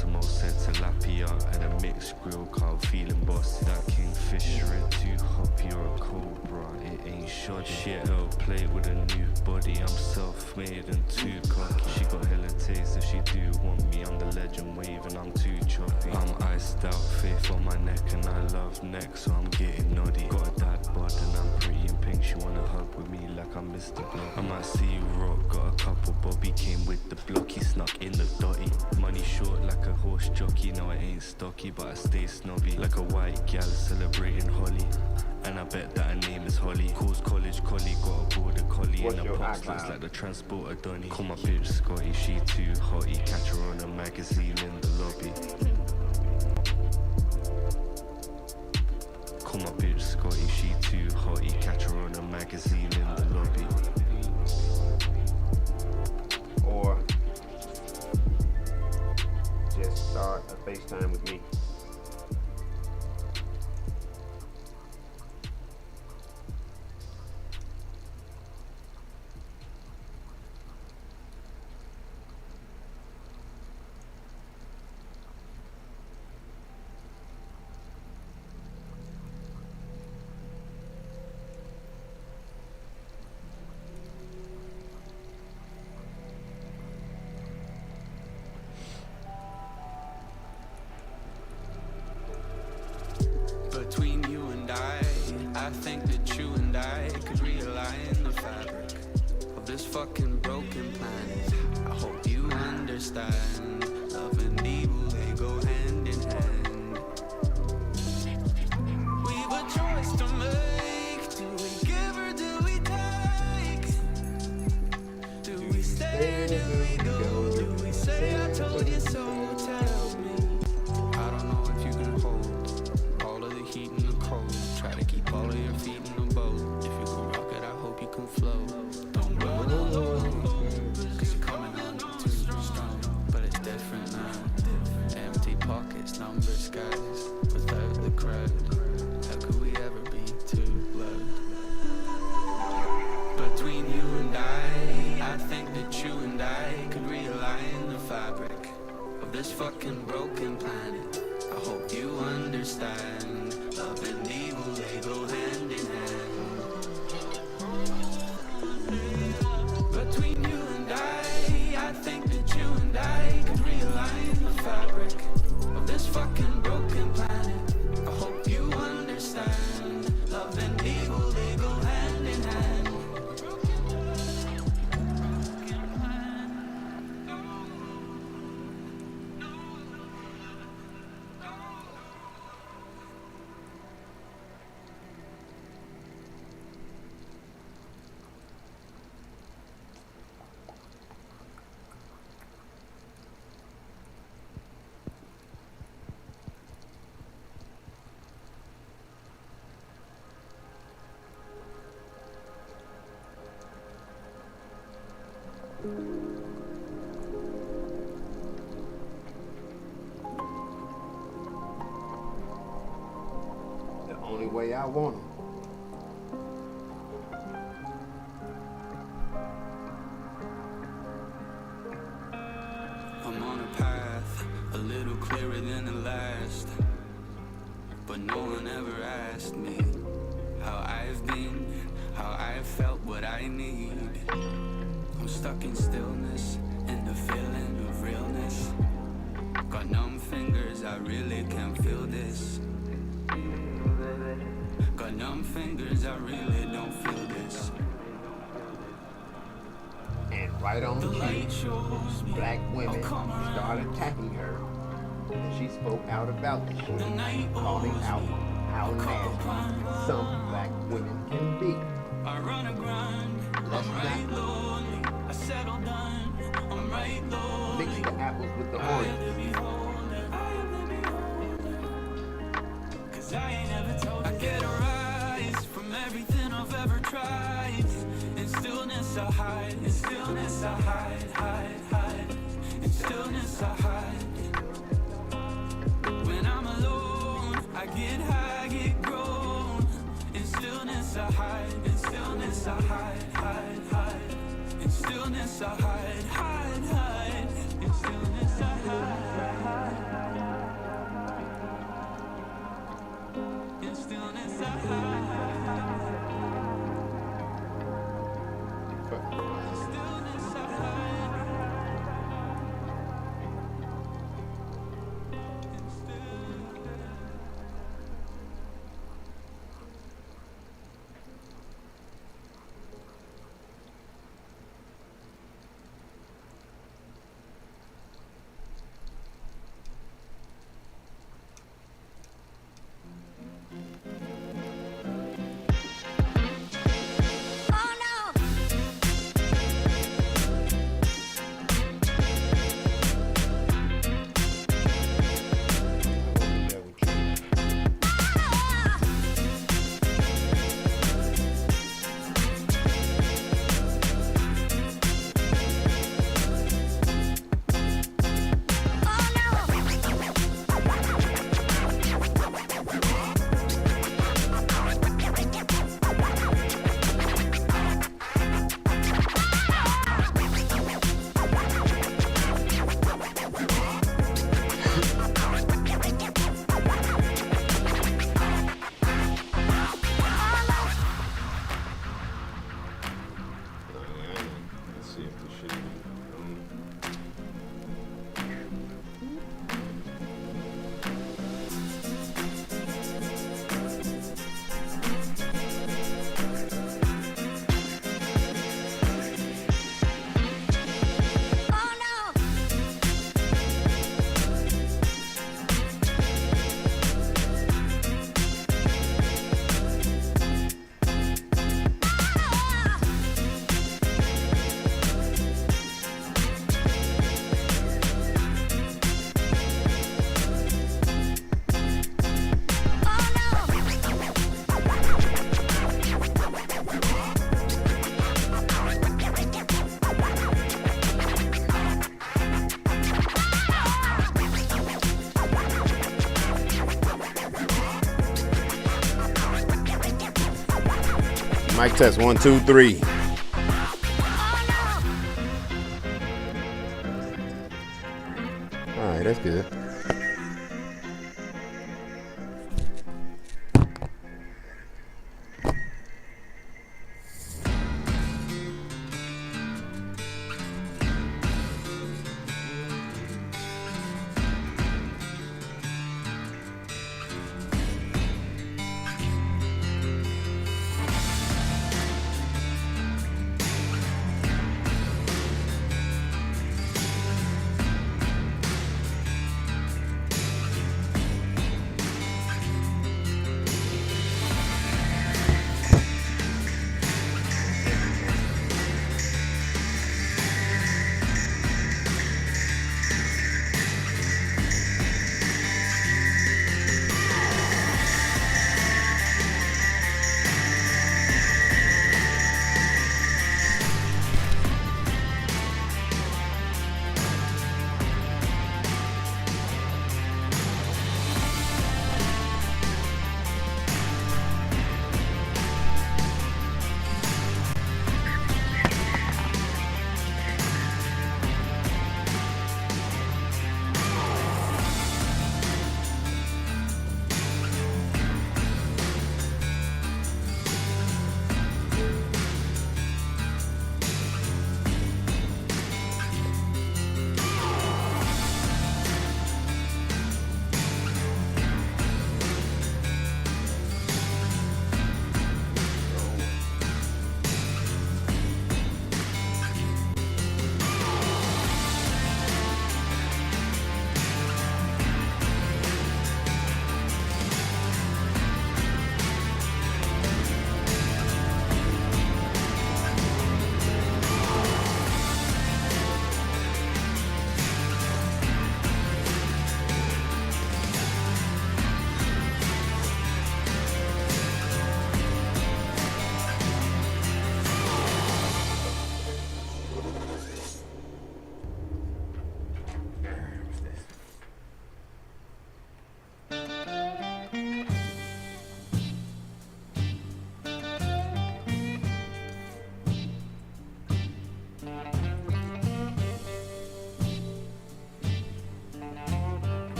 Massimo said tilapia and a mixed grill carl feeling bossy. That kingfisher ain't too hoppy or a cobra, it ain't shoddy. Shit, I'll play with a new body, I'm self-made and too cocky. She got hella taste if she do want me, I'm the legend wave and I'm too choppy. I'm iced out, faith on my neck and I love neck, so I'm getting noddy. Got a dad bod and I'm pretty in pink, she wanna hug with me like I'm Mr. Block. I might see you rock, got a couple Bobby, came with the block, he snuck in the dotty. Money short like a horse jockey, no I ain't stocky, but I stay snobby. Like a white gal celebrating Holly, and I bet that her name is Holly. Calls college collie, got a border collie, and her pops looks like the transporter Donny. Call my bitch Scotty, she too hotty, catch her on a magazine in the lobby. Call my bitch Scotty, she too hotty, catch her on a magazine in the lobby. Or just start a FaceTime with me. Between you and I think that you and I could realign the fabric of this fucking broken planet. I hope you understand. Love and evil, they go hand in hand. We've a choice to make. Do we give or do we take? Do we stay or do we go? Do we say I told you so? Tell me. I don't know if you can hold all of the heat and the cold. Try to keep all of your feet in the boat. If you can rock it, I hope you can float. Don't run alone, cause you're coming on too strong. But it's different now. Empty pockets, numbered skies. Without the crowd, how could we ever be too loud? Between you and I think that you and I could realign the fabric of this fucking broken planet. I hope you understand. Love and evil, they go hand in hand. Between you and I think that you and I could realign the fabric of this fucking broken planet. I hope you understand. Love and evil, they go hand in hand. The only way I want them. I'm on a path a little clearer than the last, but no one ever asked me how I've been, how I've felt what I need. I'm stuck in stillness and the feeling of realness. Got numb fingers, I really can't feel this. Got numb fingers, I really don't feel this. And right on cue, black women start attacking her. And she spoke out about the shit, calling out how nasty some black women can be. Let's not mix the apples with the oranges. I get a rise from everything I've ever tried. In stillness I hide, in stillness I hide, hide. In stillness I hide. When I'm alone, I get high, get grown. In stillness I hide, in stillness I hide. In stillness I hide. In stillness I hide. Mic test, 1, 2, 3. All right, that's good.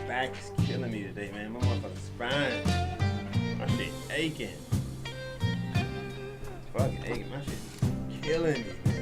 Back is killing me today, man. My motherfucking spine. My shit aching. Fucking aching. My shit killing me, man.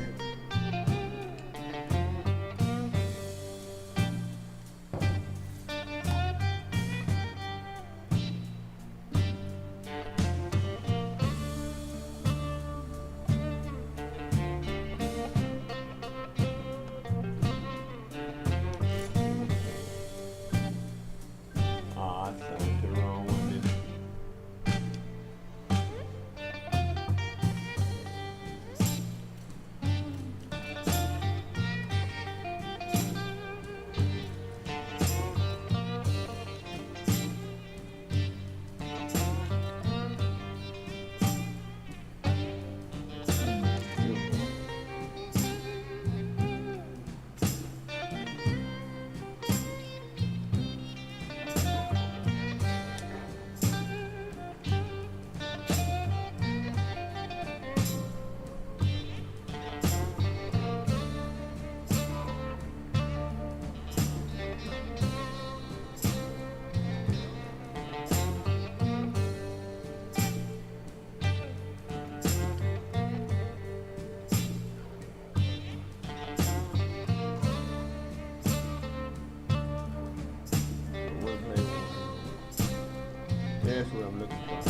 That's what I'm looking for.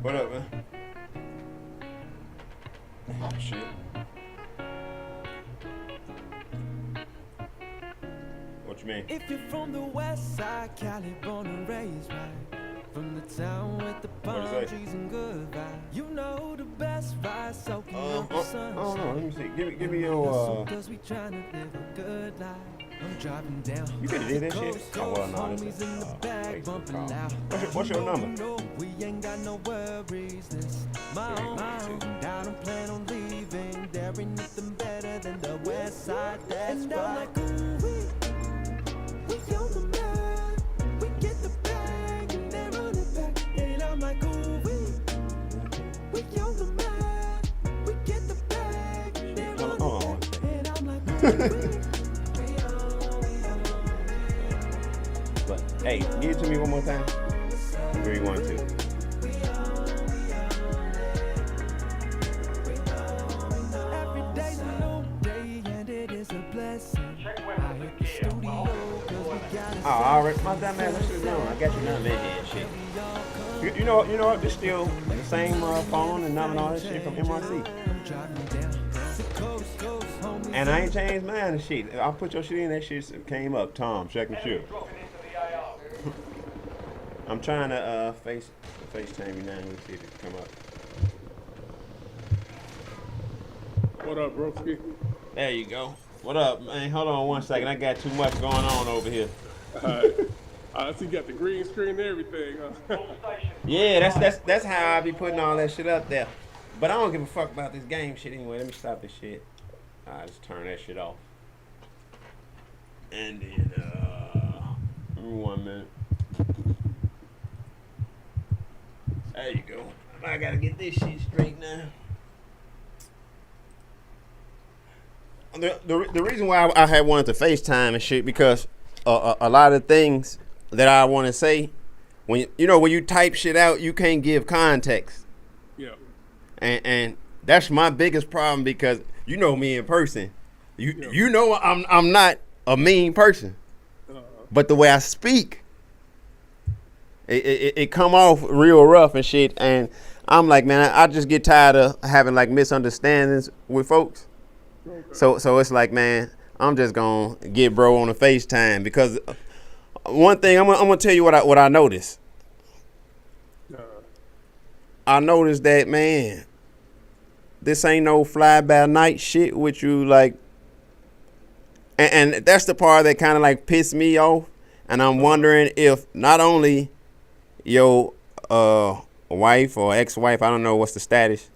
What up, man? Oh, shit. What you mean? If you're from the west side, Cali, born and raised, right? From the town with the palm What'd you say? trees and good vibes. You know the best vibes soaking up the I sun. don't know. Let me see. Give me your. Cause we trying to live a good life. I'm driving down. You could do that shit. Oh well, no. Homies in the back bumping loud. What's your number? No, we ain't got no worries. This my own. I don't plan on leaving. There ain't nothing better than the west side. That's right. I'm like, ooh, we on the map. We get the bag and then run it back. And I'm like, ooh, we on the map. We get the bag and then run it back. And I'm like, ooh, But hey, give it to me one more time. 3, 1, 2. every day's a new day and it is a blessing. I hit the studio 'cause we got Oh, all right. My dumb ass. I should have known. I got your number and shit. You know what? It's still the same phone and number and all that shit from MRC. And I ain't changed mine and shit. I put your shit in, that shit came up. Tom, check and shit. I'm trying to FaceTime you now and see if it come up. What up, broski? There you go. What up, man? Hold on one second. I got too much going on over here. I see you got the green screen and everything, huh? Yeah, that's how I be putting all that shit up there. But I don't give a fuck about this game shit anyway. Let me stop this shit. I just turn that shit off. And then, give me 1 minute. There you go. I gotta get this shit straight now. The reason why I had wanted to FaceTime and shit because a lot of things that I want to say, when you type shit out, you can't give context. Yeah. And that's my biggest problem because you know me in person. You know I'm not a mean person, but the way I speak, it come off real rough and shit. And I'm like, man, I just get tired of having like misunderstandings with folks. Okay. So it's like, man, I'm just gonna get bro on a FaceTime because one thing I'm gonna tell you what I noticed. I noticed that, man, this ain't no fly by night shit with you, like, and that's the part that kind of like pissed me off. And I'm wondering if not only your wife or ex-wife, I don't know what's the status,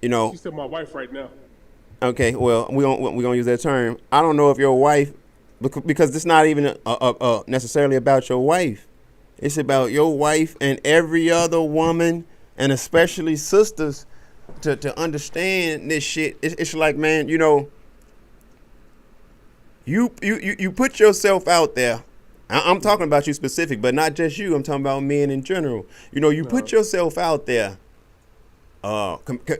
She's still my wife right now. Okay, well, we're gonna use that term. I don't know if your wife, because it's not even necessarily about your wife. It's about your wife and every other woman, and especially sisters, to understand this shit. It's like, man, you put yourself out there. I'm talking about you specific, but not just you. I'm talking about men in general. You put yourself out there.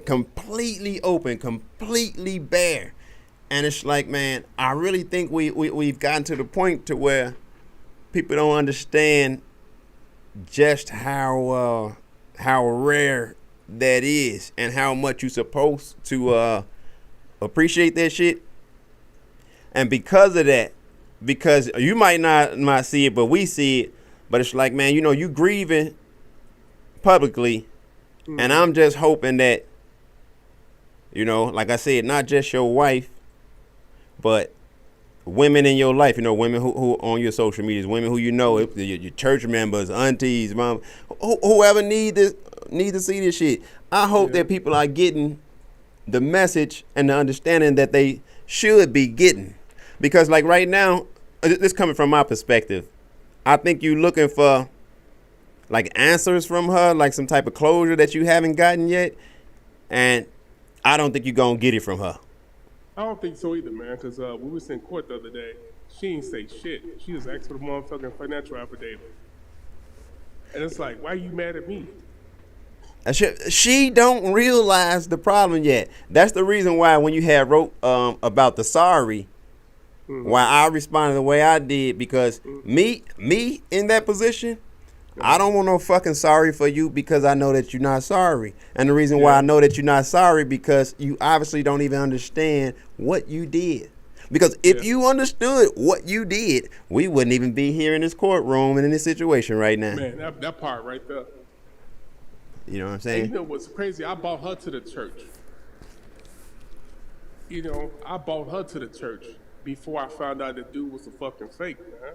Completely open, completely bare, and it's like, man, I really think we've gotten to the point to where people don't understand just how rare that is and how much you're supposed to appreciate that shit. And because of that, because you might not see it, but we see it. But it's like, man, you grieving publicly. And I'm just hoping that, like I said, not just your wife, but women in your life, women who on your social medias, women who your church members, aunties, mom, whoever need to see this shit. I hope that people are getting the message and the understanding that they should be getting. Because like right now, this coming from my perspective, I think you're looking for like answers from her, like some type of closure that you haven't gotten yet. And I don't think you're going to get it from her. I don't think so either, man, because we was in court the other day. She ain't say shit. She just asked for the motherfucking financial affidavit. And it's like, why are you mad at me? She don't realize the problem yet. That's the reason why when you had wrote about the sorry, why I responded the way I did, because me in that position, I don't want no fucking sorry for you because I know that you're not sorry. And the reason why I know that you're not sorry because you obviously don't even understand what you did. Because if you understood what you did, we wouldn't even be here in this courtroom and in this situation right now. Man, that part right there. You know what I'm And saying? you know what's crazy? I brought her to the church. You know, I brought her to the church before I found out the dude was a fucking fake, man.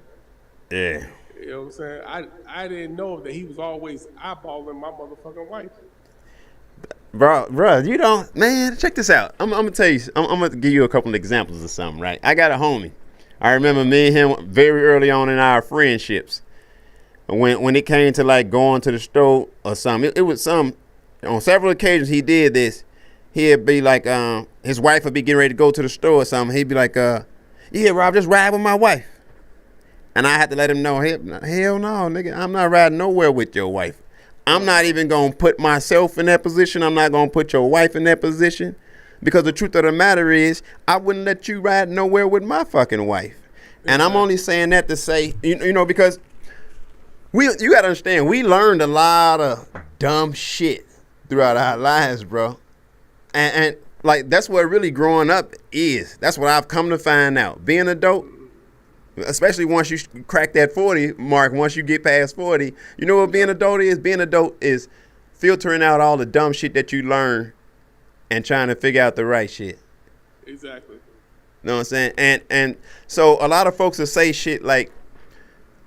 Yeah. You know what I'm saying? I didn't know that he was always eyeballing my motherfucking wife. Bro, you don't, man, check this out. I'm gonna tell you, I'm gonna give you a couple of examples of something, right? I got a homie. I remember me and him very early on in our friendships. When it came to like going to the store or something, it was on several occasions he did this. He'd be like, his wife would be getting ready to go to the store or something. He'd be like, yeah, Rob, just ride with my wife. And I had to let him know, hell no, nigga, I'm not riding nowhere with your wife. I'm not even going to put myself in that position. I'm not going to put your wife in that position. Because the truth of the matter is, I wouldn't let you ride nowhere with my fucking wife. And I'm only saying that to say, you know, because you got to understand, we learned a lot of dumb shit throughout our lives, bro. And like, that's what really growing up is. That's what I've come to find out. Being an adult, especially once you crack that 40 mark, once you get past 40, you know what being an adult is? Being an adult is filtering out all the dumb shit that you learn and trying to figure out the right shit. Exactly. You know what I'm saying? And so a lot of folks will say shit like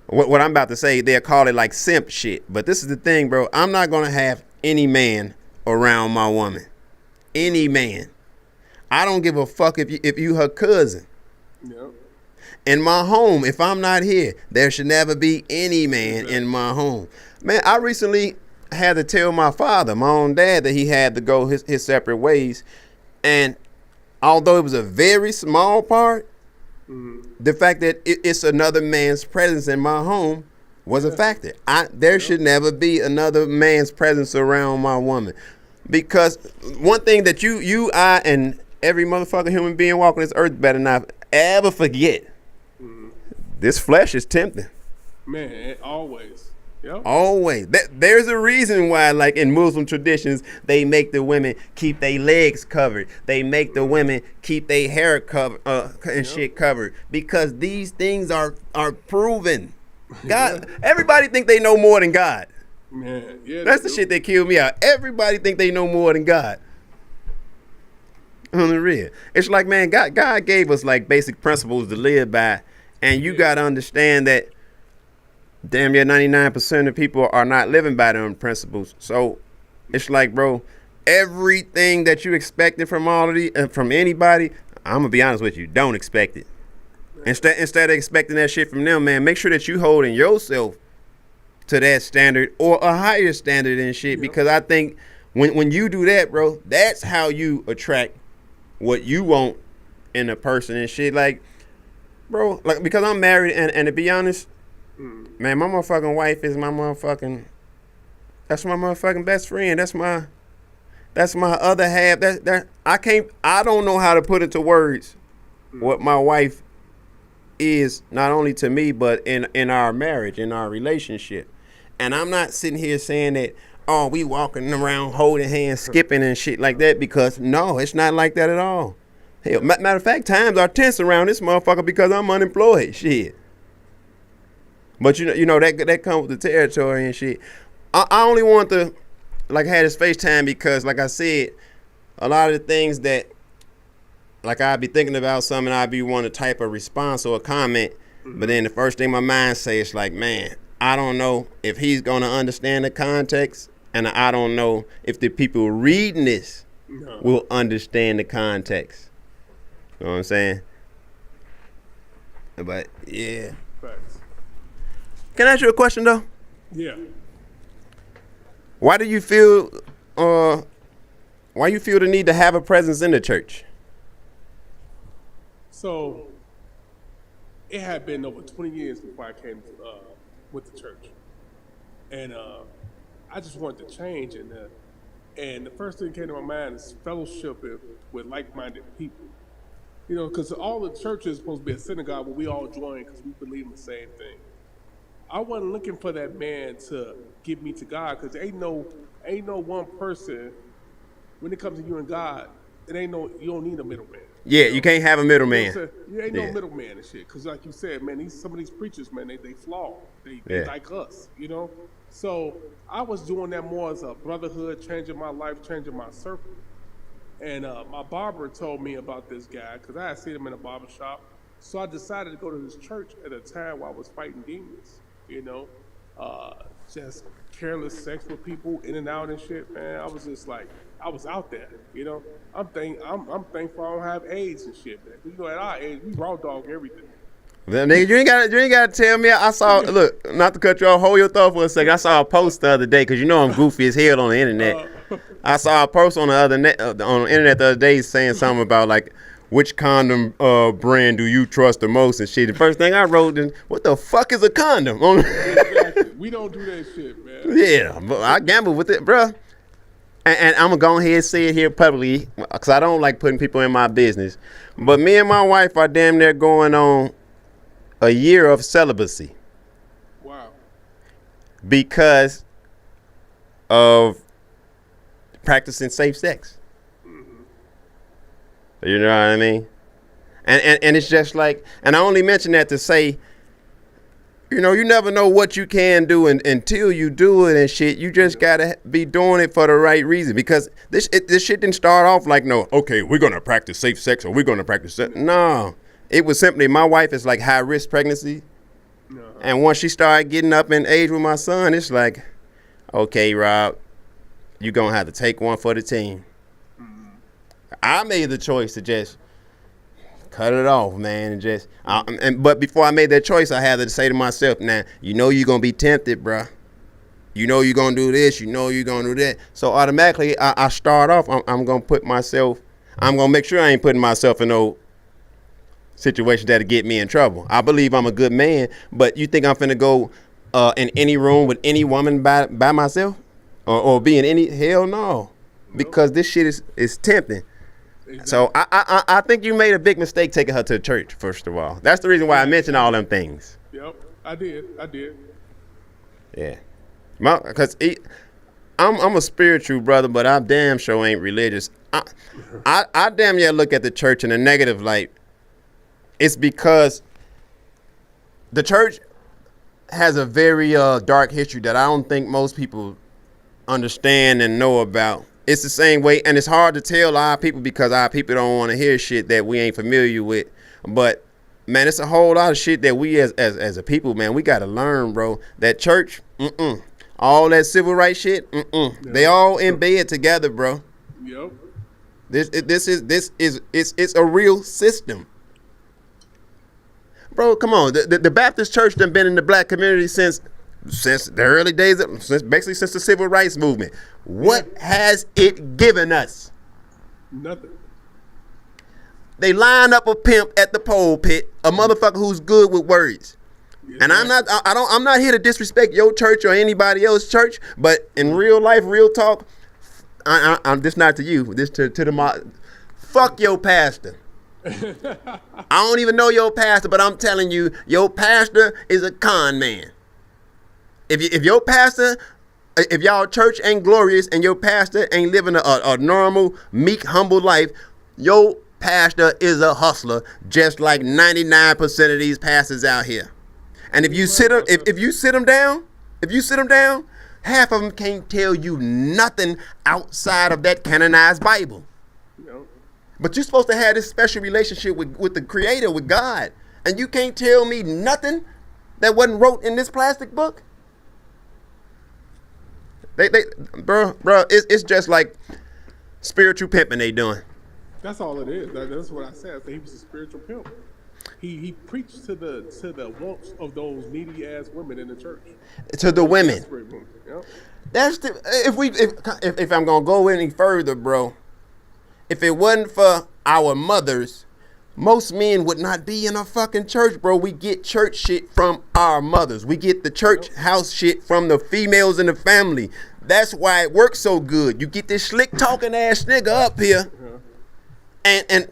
what I'm about to say, they'll call it like simp shit. But this is the thing, bro. I'm not going to have any man around my woman. Any man. I don't give a fuck if you her cousin. Yep. In my home, if I'm not here, there should never be any man in my home. Man, I recently had to tell my father, my own dad, that he had to go his separate ways. And although it was a very small part, the fact that it's another man's presence in my home was a factor. There should never be another man's presence around my woman. Because one thing that I, and every motherfucking human being walking this earth better not ever forget. This flesh is tempting. Man, always. Yep. Always. There's a reason why, like in Muslim traditions, they make the women keep their legs covered. They make the women keep their hair covered and shit covered. Because these things are proven. God, everybody think they know more than God. Man, yeah. That's the shit that killed me out. Everybody think they know more than God. On the real. It's like, man, God gave us like basic principles to live by. And you got to understand that damn near 99% of people are not living by them principles. So it's like, bro, everything that you expected from from anybody, I'm going to be honest with you, don't expect it. Instead of expecting that shit from them, man, make sure that you holding yourself to that standard or a higher standard and shit. Because I think when you do that, bro, that's how you attract what you want in a person and shit. Like, bro, like, because I'm married and to be honest, man, my motherfucking wife is that's my motherfucking best friend. That's my other half. I don't know how to put into words what my wife is, not only to me, but in our marriage, in our relationship. And I'm not sitting here saying that, oh, we walking around holding hands, skipping and shit like that, because no, it's not like that at all. Hell, matter of fact, times are tense around this motherfucker because I'm unemployed. Shit. But you know that comes with the territory and shit. I only want to like have this FaceTime because, like I said, a lot of the things that like I'd be thinking about something, I'd be wanting to type a response or a comment, but then the first thing my mind says is like, man, I don't know if he's gonna understand the context, and I don't know if the people reading this will understand the context. You know what I'm saying? But yeah. Facts. Can I ask you a question though? Yeah. Why do you feel the need to have a presence in the church? So it had been over 20 years before I came with the church, and I just wanted to change. And the first thing that came to my mind is fellowship with like-minded people. You know, because all the churches is supposed to be a synagogue where we all join because we believe in the same thing. I wasn't looking for that man to get me to God, because ain't no one person when it comes to you and God. You don't need a middleman. Yeah, you can't have a middleman. You ain't no middleman and shit. Because like you said, man, some of these preachers, man, they flawed. They like us, you know? So I was doing that more as a brotherhood, changing my life, changing my circle. And my barber told me about this guy because I had seen him in a barber shop. So I decided to go to this church at a time while I was fighting demons, you know? Just careless sex with people in and out and shit, man. I was just like, I was out there, you know? I'm thankful I don't have AIDS and shit, man. You know, at our age, we raw dog everything. Well, nigga, you ain't gotta tell me. I saw. Look, not to cut you off. Hold your thought for a second. I saw a post the other day because you know I'm goofy as hell on the internet. I saw a post on the internet the other day saying something about like which condom brand do you trust the most and shit. The first thing I wrote is, what the fuck is a condom? Exactly. We don't do that shit, man. Yeah, but I gamble with it, bruh. And I'm gonna go ahead and say it here publicly because I don't like putting people in my business. But me and my wife are damn near going on a year of celibacy. Wow. Because of practicing safe sex. Mm-hmm. You know what I mean? And it's just like, and I only mention that to say, you know, you never know what you can do until you do it and shit. You just gotta be doing it for the right reason, because this shit didn't start off like, no, okay, we're gonna practice safe sex or we're gonna practice sex. No, it was simply, my wife is like high risk pregnancy, and once she started getting up in age with my son, it's like, okay, Rob, you gonna have to take one for the team. I made the choice to just cut it off, man, and just. But before I made that choice, I had to say to myself, now, you know you're gonna be tempted, bruh. You know you're gonna do this. You know you're gonna do that. So automatically, I start off. I'm gonna put myself. I'm gonna make sure I ain't putting myself in no situation that'll get me in trouble. I believe I'm a good man, but you think I'm finna go in any room with any woman by myself, or be in any? Hell no, because this shit is tempting. Exactly. So I think you made a big mistake taking her to church, first of all. That's the reason why I mentioned all them things. Yep, I did. Yeah. Because I'm a spiritual brother, but I damn sure ain't religious. I damn near look at the church in a negative light. It's because the church has a very dark history that I don't think most people understand and know about. It's the same way, and it's hard to tell our people because our people don't want to hear shit that we ain't familiar with. But man, it's a whole lot of shit that we as a people, man, we gotta learn, bro. That church, all that civil rights shit, they all in bed together, bro. Yep. It's a real system, bro. Come on, the Baptist church done been in the black community since the early days, since the civil rights movement. What has it given us? Nothing. They line up a pimp at the pulpit, a motherfucker who's good with words. Yeah. And I'm not here to disrespect your church or anybody else's church, but in real life, real talk, I'm this not to you, this to the fuck your pastor. I don't even know your pastor, but I'm telling you, your pastor is a con man. If your pastor, if y'all church ain't glorious and your pastor ain't living a normal, meek, humble life, your pastor is a hustler, just like 99% of these pastors out here. And if you sit them down, half of them can't tell you nothing outside of that canonized Bible. No. But you're supposed to have this special relationship with the Creator, with God, and you can't tell me nothing that wasn't wrote in this plastic book. Bro, it's just like spiritual pimping they doing. That's all it is. That's what I said. He was a spiritual pimp. He preached to the wants of those needy ass women in the church. To the women. Yep. That's if I'm gonna go any further, bro. If it wasn't for our mothers, most men would not be in a fucking church, bro. We get church shit from our mothers. We get the church house shit from the females in the family. That's why it works so good. You get this slick talking ass nigga up here, and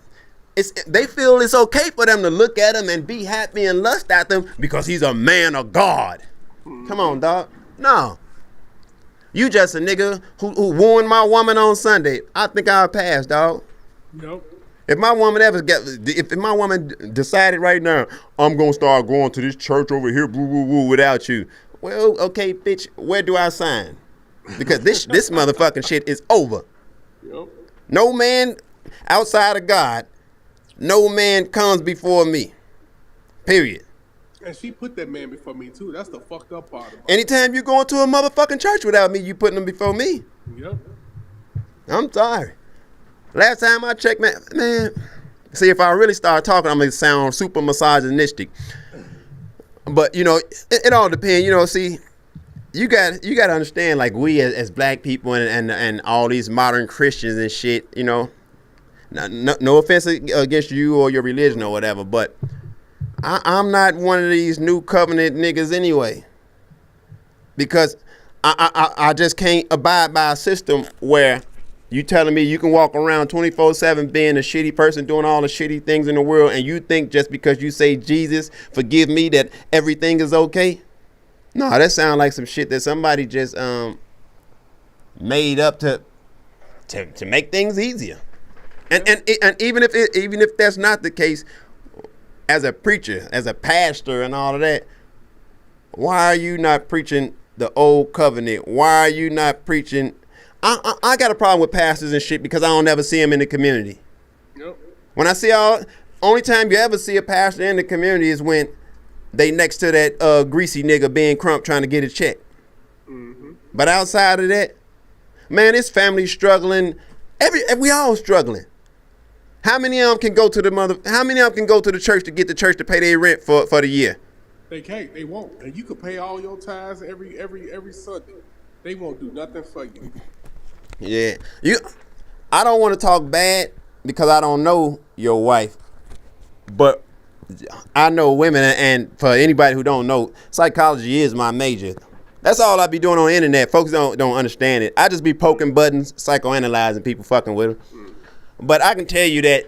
they feel it's okay for them to look at him and be happy and lust at them because he's a man of God. Come on, dog. No. You just a nigga who warned my woman on Sunday. I think I'll pass, dog. Yep. If my woman decided right now, I'm gonna start going to this church over here, boo boo boo, without you. Well, okay, bitch, where do I sign? Because this motherfucking shit is over. Yep. No man outside of God, no man comes before me. Period. And she put that man before me too. That's the fucked up part about it. Anytime you go into a motherfucking church without me, you putting them before me. Yep. I'm sorry. Last time I checked, man. See, if I really start talking, I'm gonna sound super misogynistic. But you know, it all depends. You know, see, you got to understand, like we as black people and all these modern Christians and shit. You know, no offense against you or your religion or whatever, but I'm not one of these new covenant niggas anyway. Because I just can't abide by a system where you telling me you can walk around 24/7 being a shitty person, doing all the shitty things in the world, and you think just because you say Jesus, forgive me, that everything is okay? No, that sounds like some shit that somebody just made up to make things easier. And even if that's not the case, as a preacher, as a pastor, and all of that, why are you not preaching the old covenant? Why are you not preaching? I got a problem with pastors and shit because I don't ever see them in the community. Yep. When I see only time you ever see a pastor in the community is when they next to that greasy nigga Ben Crump trying to get a check. Mm-hmm. But outside of that, man, this family struggling. We all struggling. How many of them can go to the church to get the church to pay their rent for the year? They can't. They won't. And you can pay all your tithes every Sunday. They won't do nothing for you. Yeah. I don't want to talk bad because I don't know your wife, but I know women, and for anybody who don't know, psychology is my major. That's all I be doing on the internet. Folks don't understand it. I just be poking buttons, psychoanalyzing people, fucking with them. But I can tell you that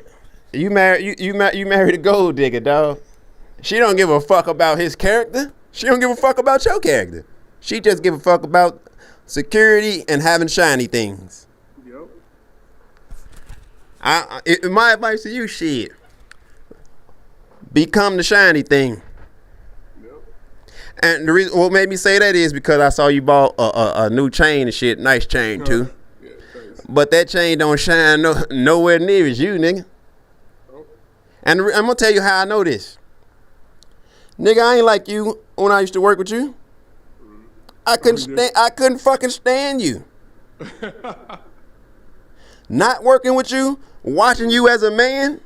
you married a gold digger, dog. She don't give a fuck about his character. She don't give a fuck about your character. She just give a fuck about security and having shiny things. Yep. My advice to you, shit, become the shiny thing. Yep. And the reason what made me say that is because I saw you bought a new chain and shit. Nice chain too. Yeah, thanks. But that chain don't shine nowhere near as you, nigga. Oh. And I'm gonna tell you how I know this. Nigga, I ain't like you when I used to work with you. I couldn't fucking stand you. Not working with you, watching you as a man.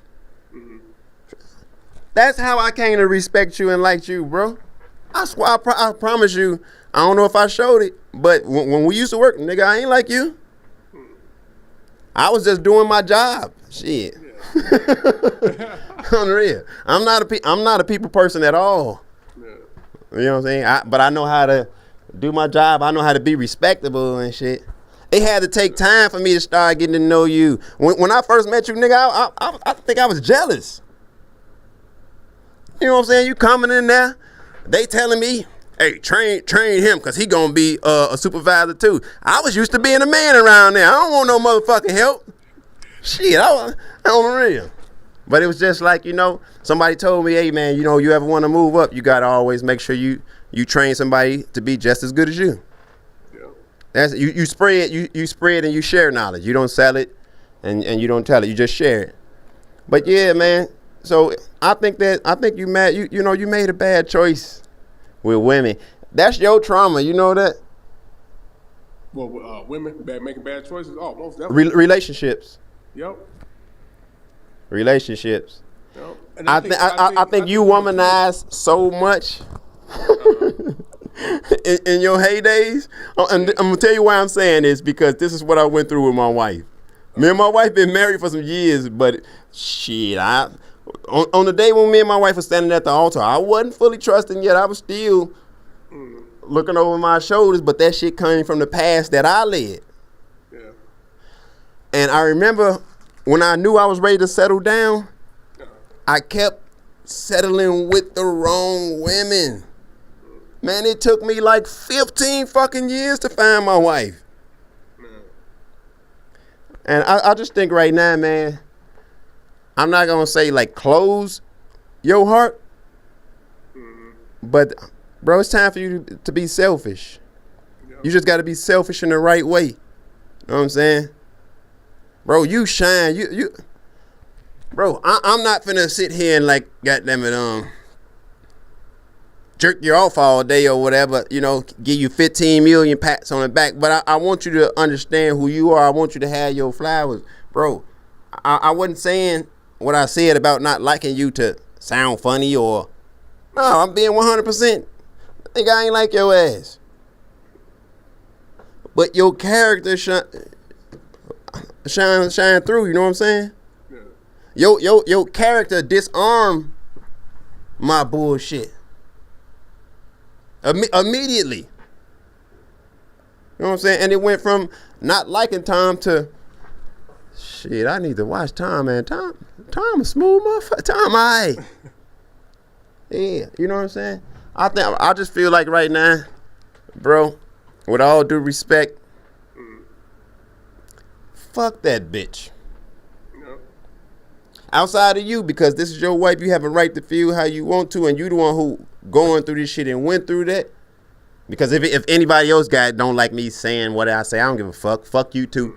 That's how I came to respect you and like you, bro. I swear, I promise you, I don't know if I showed it, but when we used to work, nigga, I ain't like you. I was just doing my job. Shit. Unreal. I'm not a people person at all. Yeah. You know what I'm saying? But I know how to do my job. I know how to be respectable and shit. It had to take time for me to start getting to know you. When I first met you, nigga, I think I was jealous. You know what I'm saying? You coming in there, they telling me, hey, train him because he gonna be a supervisor too. I was used to being a man around there. I don't want no motherfucking help. Shit, I on the real. But it was just like, you know, somebody told me, hey man, you know, you ever want to move up, you gotta always make sure you train somebody to be just as good as you. Yeah. That's you spread and you share knowledge. You don't sell it and you don't tell it. You just share it. But yeah, man. So I think you made a bad choice with women. That's your trauma. You know that? Well, women making bad choices. Oh, most definitely. Relationships. Yep. Relationships. Yep. And I think you womanize so much in your heydays. And I'm gonna tell you why I'm saying this, because this is what I went through with my wife. Me and my wife been married for some years, but shit, on the day when me and my wife were standing at the altar, I wasn't fully trusting yet. I was still looking over my shoulders, but that shit came from the past that I led. Yeah. And I remember when I knew I was ready to settle down, I kept settling with the wrong women. Man, it took me like 15 fucking years to find my wife. And I just think right now, man, I'm not going to say like close your heart, but bro, it's time for you to be selfish. You just got to be selfish in the right way. You know what I'm saying? Bro, you shine. Bro, I'm not finna sit here and like, goddamn it, jerk you off all day or whatever, you know, give you 15 million pats on the back. But I want you to understand who you are. I want you to have your flowers. Bro, I wasn't saying what I said about not liking you to sound funny or, no, I'm being 100%. I think I ain't like your ass. But your character shine through, you know what I'm saying? Yeah. Your character disarm my bullshit. Immediately. You know what I'm saying? And it went from not liking Tom to, shit, I need to watch Tom, man. Tom a smooth motherfucker. Tom, alright. Yeah, you know what I'm saying? I just feel like right now, bro, with all due respect, fuck that bitch. No. Outside of you, because this is your wife, you have a right to feel how you want to, and you the one who going through this shit and went through that. Because if anybody else don't like me saying what I say, I don't give a fuck. Fuck you too.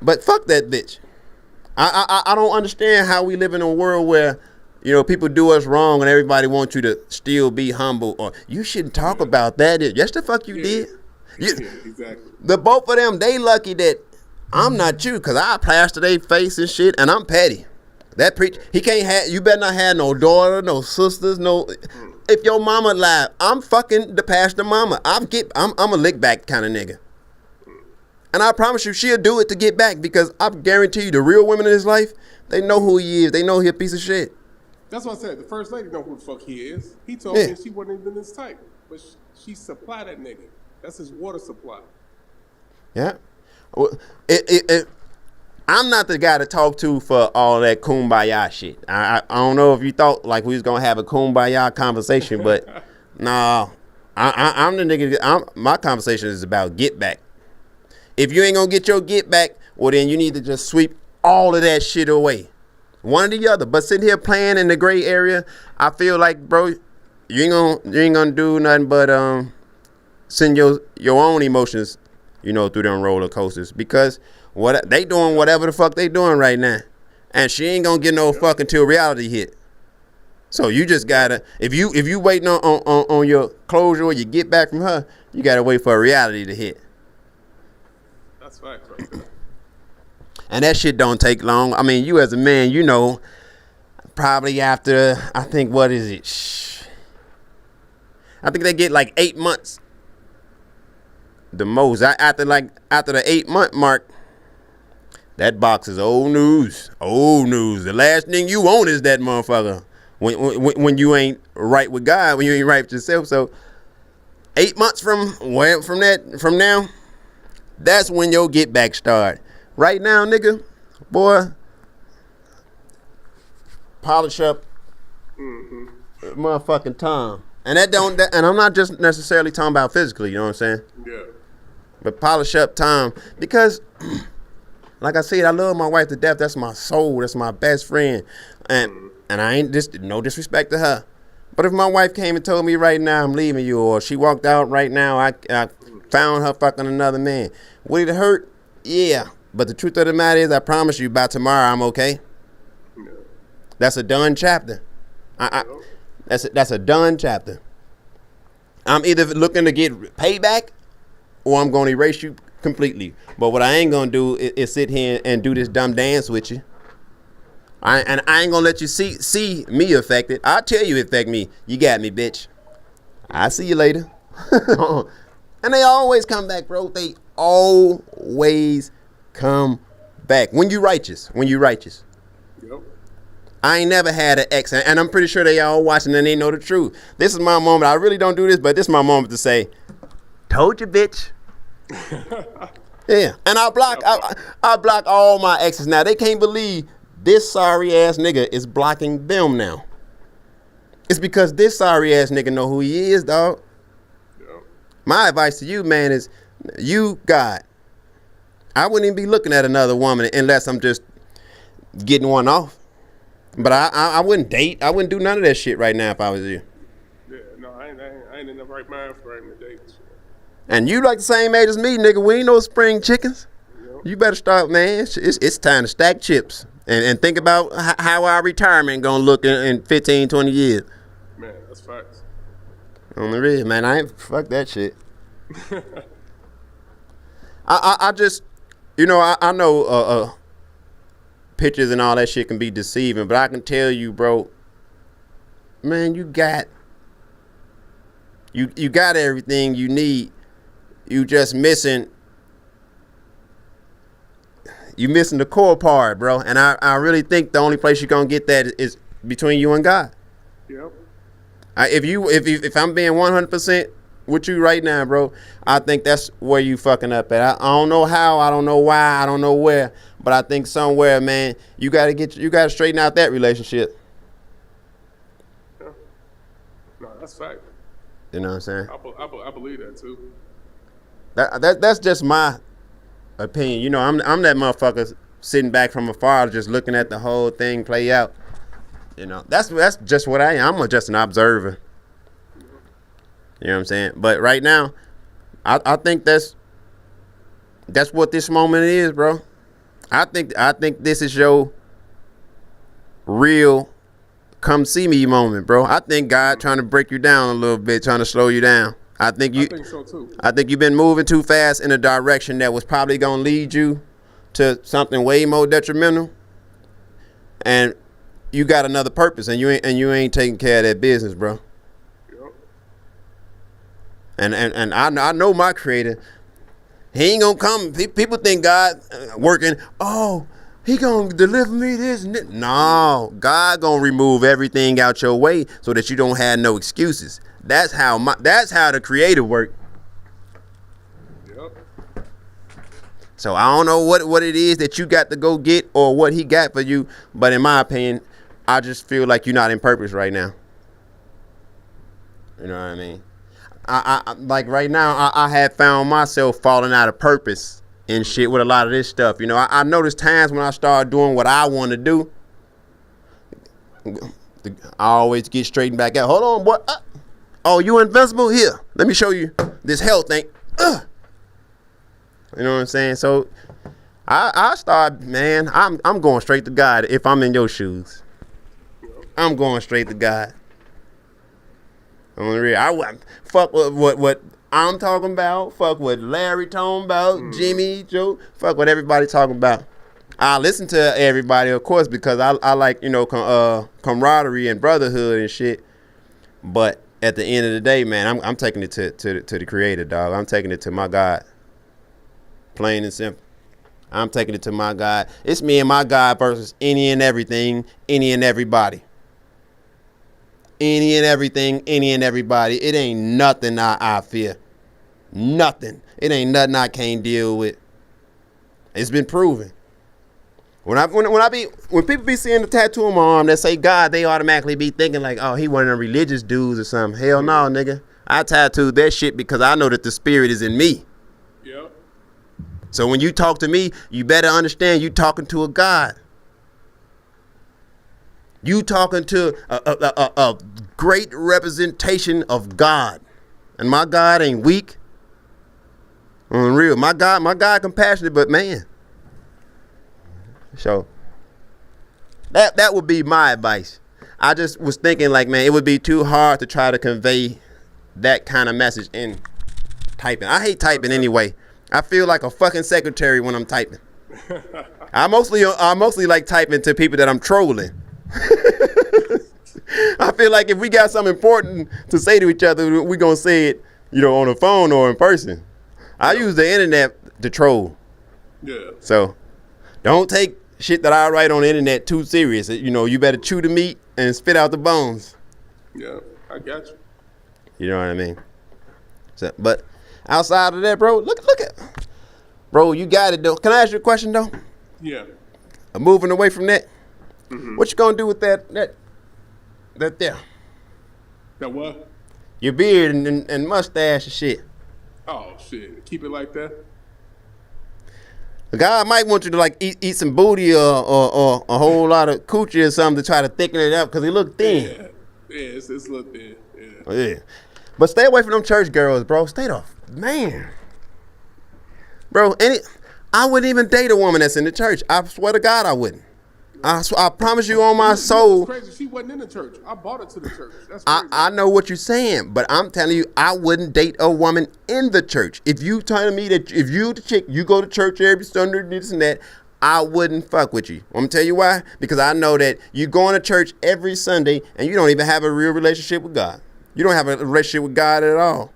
But fuck that bitch. I don't understand how we live in a world where, you know, people do us wrong and everybody wants you to still be humble, or you shouldn't talk about that. Yes, the fuck you did. Yeah, exactly. The both of them, they lucky that I'm not you, because I plaster their face and shit, and I'm petty. That he can't have, you better not have no daughter, no sisters, no. If your mama alive, I'm fucking the pastor mama. I'm a lick back kind of nigga. And I promise you, she'll do it to get back, because I guarantee you the real women in his life, they know who he is. They know he a piece of shit. That's what I said. The first lady know who the fuck he is. He told me she wasn't even his type, but she supplied that nigga. That's his water supply. Yeah. Well, I'm not the guy to talk to for all that kumbaya shit. I don't know if you thought like we was gonna have a kumbaya conversation, but nah, I'm the nigga. My conversation is about get back. If you ain't gonna get your get back, well then you need to just sweep all of that shit away. One or the other. But sitting here playing in the gray area, I feel like, bro, you ain't gonna do nothing but send your own emotions, you know, through them roller coasters, because what they doing, whatever the fuck they doing right now, and she ain't gonna get no fuck until reality hit. So you just gotta, if you waiting on your closure or you get back from her, you gotta wait for reality to hit. That's facts right there. And that shit don't take long. I mean, you as a man, you know, probably after, I think, what is it? I think they get like 8 months. The most. After the 8-month mark, that box is old news. Old news. The last thing you want is that motherfucker. When you ain't right with God, when you ain't right with yourself. So 8 months from now, that's when your get back start. Right now, nigga, boy, polish up motherfucking Tom. And and I'm not just necessarily talking about physically, you know what I'm saying? Yeah. But polish up Tom, because like I said, I love my wife to death. That's my soul. That's my best friend. And I ain't no disrespect to her. But if my wife came and told me right now I'm leaving you, or she walked out right now, I found her fucking another man, would it hurt? Yeah. But the truth of the matter is, I promise you, by tomorrow I'm okay. Yeah. That's a done chapter. That's a done chapter. I'm either looking to get payback, or I'm going to erase you completely. But what I ain't going to do is sit here and do this dumb dance with you. I ain't going to let you see me affected. I'll tell you it affect me. You got me, bitch. I'll see you later. And they always come back, bro. They always come back. When you righteous. Yep. I ain't never had an ex, and I'm pretty sure they all watching and they know the truth. This is my moment. I really don't do this, but this is my moment to say, told you, bitch. Yeah. And I block all my exes now. They can't believe this sorry ass nigga is blocking them now. It's because this sorry ass nigga know who he is, dog. My advice to you, man, is you, God. I wouldn't even be looking at another woman unless I'm just getting one off. But I wouldn't date. I wouldn't do none of that shit right now if I was you. Yeah, no, I ain't in the right mind for him to date. And you like the same age as me, nigga. We ain't no spring chickens. Yep. You better start, man. It's time to stack chips and think about how our retirement gonna look in 15, 20 years. Man, that's facts. On the real, man. I ain't fuck that shit. I just, I know pictures and all that shit can be deceiving, but I can tell you, bro, man, you got everything you need. You just missing the core part, bro. And I really think the only place you're gonna get that is between you and God. Yep. If I'm being 100% with you right now, bro, I think that's where you fucking up at. I don't know how, I don't know why, I don't know where, but I think somewhere, man, you gotta straighten out that relationship. Yeah. No, that's fact. You know what I'm saying? I believe that too. That's just my opinion. I'm that motherfucker sitting back from afar, just looking at the whole thing play out. That's just what I am. I'm just an observer. You know what I'm saying? But right now, I think that's what this moment is, bro. I think this is your real come see me moment, bro. I think God trying to break you down a little bit, trying to slow you down. I think so too. I think you've been moving too fast in a direction that was probably gonna lead you to something way more detrimental. And you got another purpose, and you ain't taking care of that business, bro. Yep. And I know my creator. He ain't gonna come. People think God working. Oh, he gonna deliver me this and that. No, God gonna remove everything out your way so that you don't have no excuses. That's how the creator work. Yep. So I don't know what it is that you got to go get or what he got for you, but in my opinion, I just feel like you're not in purpose right now. You know what I mean? I like right now, I have found myself falling out of purpose and shit with a lot of this stuff. I noticed times when I start doing what I want to do, I always get straightened back out. Hold on, boy. Oh, you invincible? Here, let me show you this health thing. You know what I'm saying? So I start, man, I'm going straight to God if I'm in your shoes. I'm going straight to God. On the real, I wouldn't fuck with what I'm talking about. Fuck what Larry talking about. Jimmy, Joe. Fuck what everybody talking about. I listen to everybody, of course, because I like camaraderie and brotherhood and shit. But at the end of the day, man, I'm taking it to the Creator, dog. I'm taking it to my God. Plain and simple. I'm taking it to my God. It's me and my God versus any and everything, any and everybody. Any and everything, any and everybody. It ain't nothing I fear. Nothing. It ain't nothing I can't deal with. It's been proven. When people be seeing the tattoo on my arm that say God, they automatically be thinking like, oh, he one of them religious dudes or something. Hell no, nigga. I tattooed that shit because I know that the spirit is in me. Yep. So when you talk to me, you better understand you talking to a God. You talking to a great representation of God. And my God ain't weak. On real. My God compassionate, but man. So that would be my advice. I just was thinking like, man, it would be too hard to try to convey that kind of message in typing. I hate typing anyway. I feel like a fucking secretary when I'm typing. I mostly like typing to people that I'm trolling. I feel like if we got something important to say to each other, we're going to say it, on the phone or in person. I use the internet to troll. Yeah. So don't take shit that I write on the internet too serious. You better chew the meat and spit out the bones. Yeah, I got you. You know what I mean? So, but outside of that, bro, look at, bro, you got it though. Can I ask you a question though? Yeah. Moving away from that, Mm-hmm. what you gonna do with that there? That what? Your beard and mustache and shit. Oh shit, keep it like that. A guy might want you to like eat some booty or a whole lot of coochie or something to try to thicken it up because he look thin. Yeah, it's a little thin. Yeah. Yeah. But stay away from them church girls, bro. Stay off. Man. Bro, I wouldn't even date a woman that's in the church. I swear to God I wouldn't. I promise you on my soul. It's crazy. She wasn't in the church. I brought her to the church. That's crazy. I know what you're saying, but I'm telling you, I wouldn't date a woman in the church. If you telling me that if you the chick, you go to church every Sunday, this and that, I wouldn't fuck with you. I'm gonna tell you why. Because I know that you going to church every Sunday and you don't even have a real relationship with God. You don't have a relationship with God at all.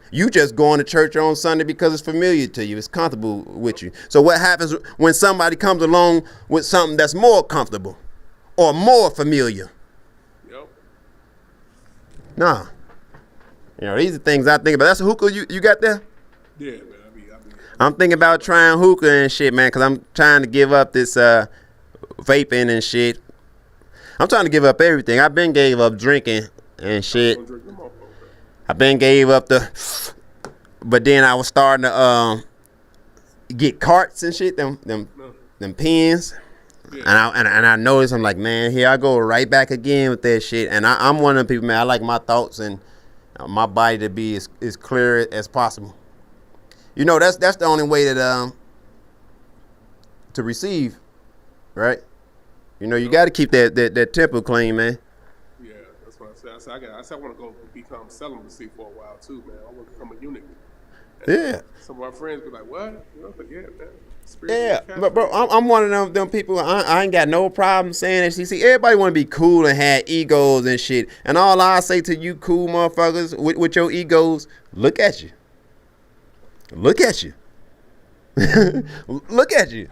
You just going to church on Sunday because it's familiar to you. It's comfortable with you. So what happens when somebody comes along with something that's more comfortable or more familiar? Yep. Nah. You know, these are things I think about. That's a hookah you got there? Yeah, man. I'm thinking about trying hookah and shit, man, because I'm trying to give up this vaping and shit. I'm trying to give up everything. I've been gave up drinking and shit. I've been gave up but then I was starting to get carts and shit, them pens. Yeah. And I noticed, I'm like, man, here I go right back again with that shit. And I'm one of the people, man, I like my thoughts and my body to be as clear as possible. You know, that's the only way that to receive, right? You know, you got to keep that temple clean, man. Yeah, that's what I said. I said I want to go become celibacy for a while too, man. I want to become a eunuch. Yeah. Some of our friends be like, "What?" You know, like, yeah, man. Yeah, but bro, I'm one of them people. I ain't got no problem saying that. See, everybody want to be cool and have egos and shit. And all I say to you, cool motherfuckers with your egos, look at you. Look at you. Look at you.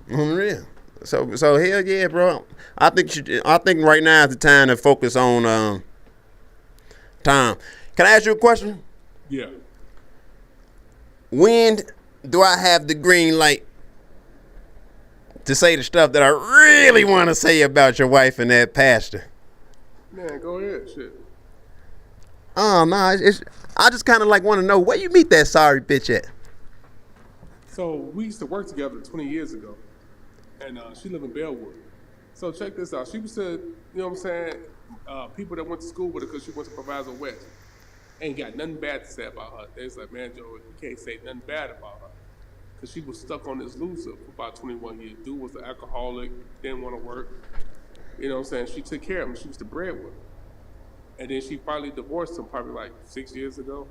Unreal. So hell yeah, bro. I think right now is the time to focus on time. Can I ask you a question? Yeah. When do I have the green light to say the stuff that I really want to say about your wife and that pastor? Man, go ahead, shit. Oh no, I just kind of like want to know where you meet that sorry bitch at. So we used to work together 20 years ago, and she lived in Bellwood. So check this out. She was said, you know what I'm saying? People that went to school with her because she went to Proviso West ain't got nothing bad to say about her. They was like, man, Joe, you can't say nothing bad about her. Because she was stuck on this loser for about 21 years. Dude was an alcoholic, didn't want to work. You know what I'm saying? She took care of him. She was the breadwinner. And then she finally divorced him probably like 6 years ago.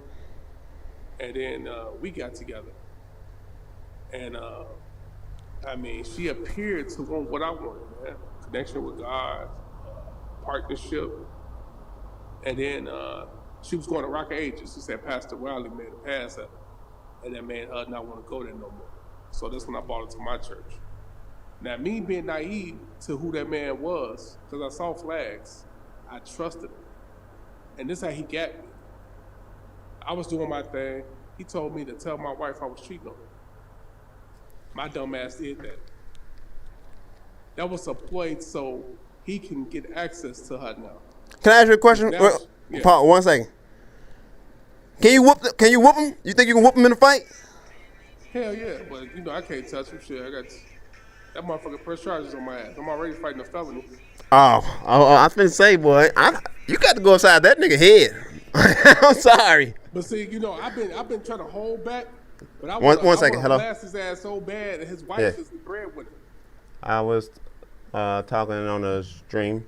And then we got together. And I mean, she appeared to want what I wanted, man. Connection with God, partnership. And then she was going to Rock of Ages. She said Pastor Wiley made a pass at her. And that made her not want to go there no more. So that's when I brought her to my church. Now, me being naive to who that man was, because I saw flags, I trusted him. And this is how he got me. I was doing my thing. He told me to tell my wife I was cheating on her. My dumb ass did that. That was a ploy so he can get access to her now. Can I ask you a question? Yeah. Paul, 1 second. Can you whoop him? You think you can whoop him in a fight? Hell yeah, but you know I can't touch him. Shit, I got that motherfucker press charges on my ass. I'm already fighting a felony. Oh, I finna say, boy, you got to go inside that nigga head. I'm sorry. But see, you know, I've been trying to hold back. But I one second, hello. Blast his ass so bad that his wife is the breadwinner. I was talking on a stream.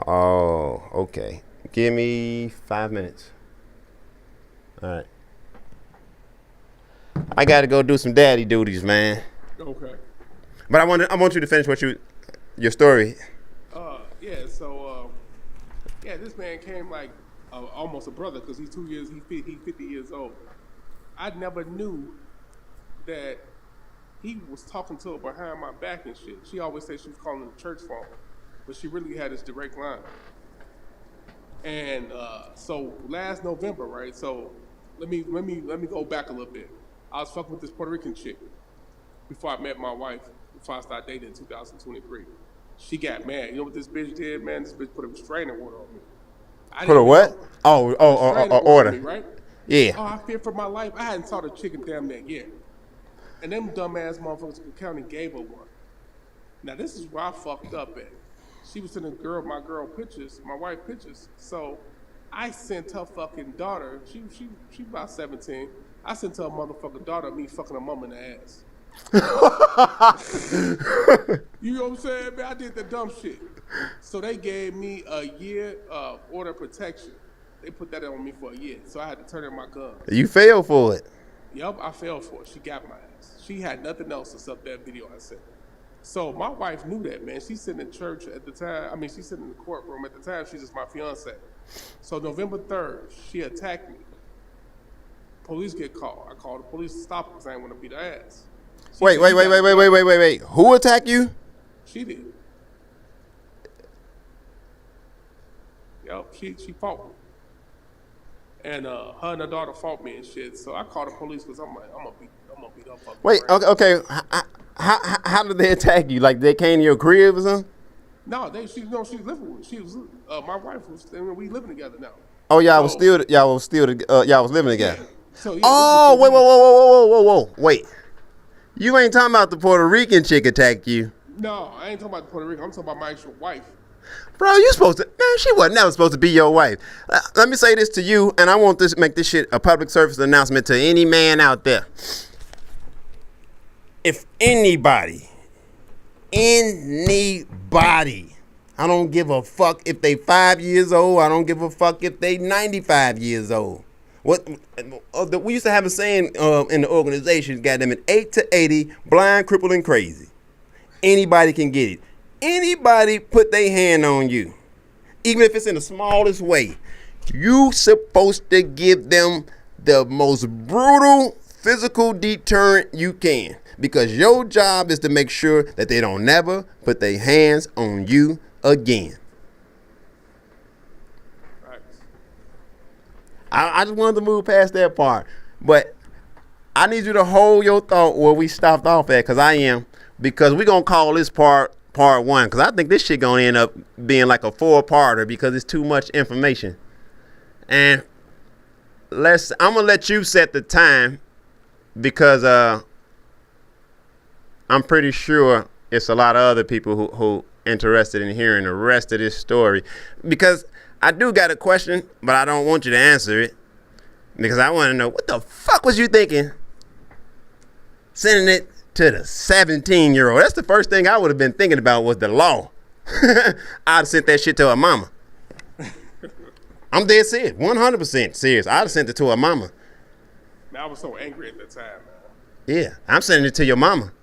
Oh, okay. Give me 5 minutes. All right. I got to go do some daddy duties, man. Okay. But I want you to finish your story. Yeah. So, this man came like almost a brother because he's 2 years. He's 50 years old. I never knew that he was talking to her behind my back and shit. She always said she was calling the church phone, but she really had his direct line. And so last November, right? So let me go back a little bit. I was fucking with this Puerto Rican chick before I met my wife, before I started dating in 2023. She got mad. You know what this bitch did, man? This bitch put a restraining order on me. I Put a didn't what? know. Oh, Restraining order. on me, right? Yeah. Oh, I fear for my life. I hadn't saw the chicken damn near yet. And them dumbass motherfuckers in the county gave her one. Now this is where I fucked up at. She was sending my girl pictures, my wife pictures. So I sent her fucking daughter, she about 17. I sent her motherfucking daughter me fucking her mom in the ass. You know what I'm saying, man? I did the dumb shit. So they gave me a year order of protection. They put that on me for a year. So I had to turn in my gun. You fell for it. Yup, I fell for it. She got my ass. She had nothing else except that video I sent. So my wife knew that, man. She's sitting in church at the time. I mean, she's sitting in the courtroom at the time. She's just my fiance. So November 3rd, she attacked me. Police get called. I called the police to stop her because I didn't want to beat her ass. She Wait. said, "You gotta go." Wait. Who attacked you? She did. Yup, she fought me. And her and her daughter fought me and shit. So I called the police because I'm like, I'm gonna beat her fucking Wait. brains. Okay. How did they attack you? Like they came to your crib or something? No, she living with. She was my wife was. We living together now. Oh, y'all was So- living together. So, yeah, Oh, this is- whoa. Wait. You ain't talking about the Puerto Rican chick attacked you. No, I ain't talking about Puerto Rico. I'm talking about my actual wife. Bro, you supposed to, man, she wasn't never supposed to be your wife. Let me say this to you, and I want this make this shit a public service announcement to any man out there. If anybody, I don't give a fuck if they 5 years old, I don't give a fuck if they 95 years old. We used to have a saying in the organization, goddamn it, 8 to 80, blind, crippled, and crazy. Anybody can get it. Anybody put their hand on you, even if it's in the smallest way, you supposed to give them the most brutal physical deterrent you can, because your job is to make sure that they don't never put their hands on you again. Right. I just wanted to move past that part, but I need you to hold your thought where we stopped off at, because we're going to call this part one, because I think this shit going to end up being like a 4-parter because it's too much information. And I'm going to let you set the time, because I'm pretty sure it's a lot of other people who interested in hearing the rest of this story, because I do got a question, but I don't want you to answer it, because I want to know, what the fuck was you thinking sending it to the 17-year-old? That's the first thing I would have been thinking about, was the law. I'd have sent that shit to her mama. I'm dead serious, 100% serious. I'd have sent it to her mama. Man, I was so angry at the time, man. Yeah, I'm sending it to your mama.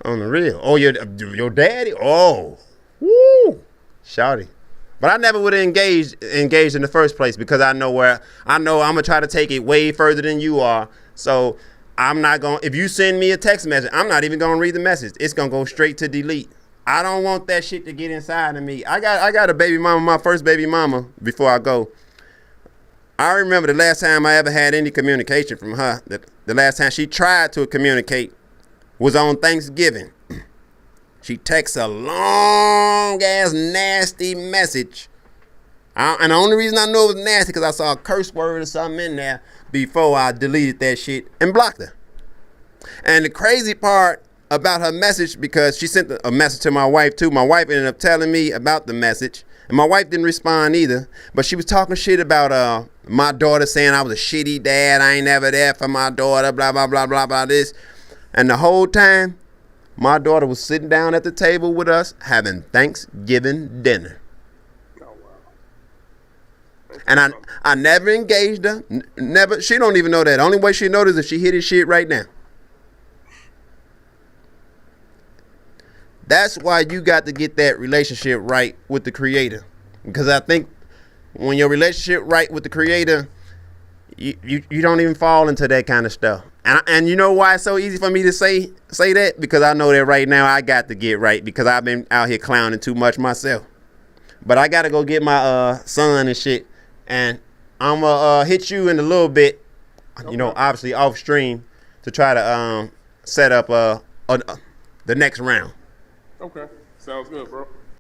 On the real. Oh, your daddy? Oh, woo, shawty. But I never would have engaged in the first place, because I know I'm gonna try to take it way further than you are. So I'm not going, if you send me a text message, I'm not even gonna read the message. It's gonna go straight to delete. I don't want that shit to get inside of me. I got a baby mama, my first baby mama, before I go. I remember the last time I ever had any communication from her, the last time she tried to communicate was on Thanksgiving. She texts a long ass nasty message. And the only reason I know it was nasty because I saw a curse word or something in there before I deleted that shit and blocked her. And the crazy part about her message, because she sent a message to my wife too. My wife ended up telling me about the message, and my wife didn't respond either. But she was talking shit about my daughter, saying I was a shitty dad. I ain't never there for my daughter, blah, blah, blah, blah, blah, this. And the whole time, my daughter was sitting down at the table with us having Thanksgiving dinner. Oh, wow. And I never engaged her. Never. She don't even know that. The only way she knows is if she hit his shit right now. That's why you got to get that relationship right with the Creator. Because I think when your relationship right with the Creator, you don't even fall into that kind of stuff. And you know why it's so easy for me to say that? Because I know that right now I got to get right, because I've been out here clowning too much myself. But I got to go get my son and shit. And I'm going to hit you in a little bit, you know, obviously off stream, to try to set up the next round. Okay. Sounds good, bro.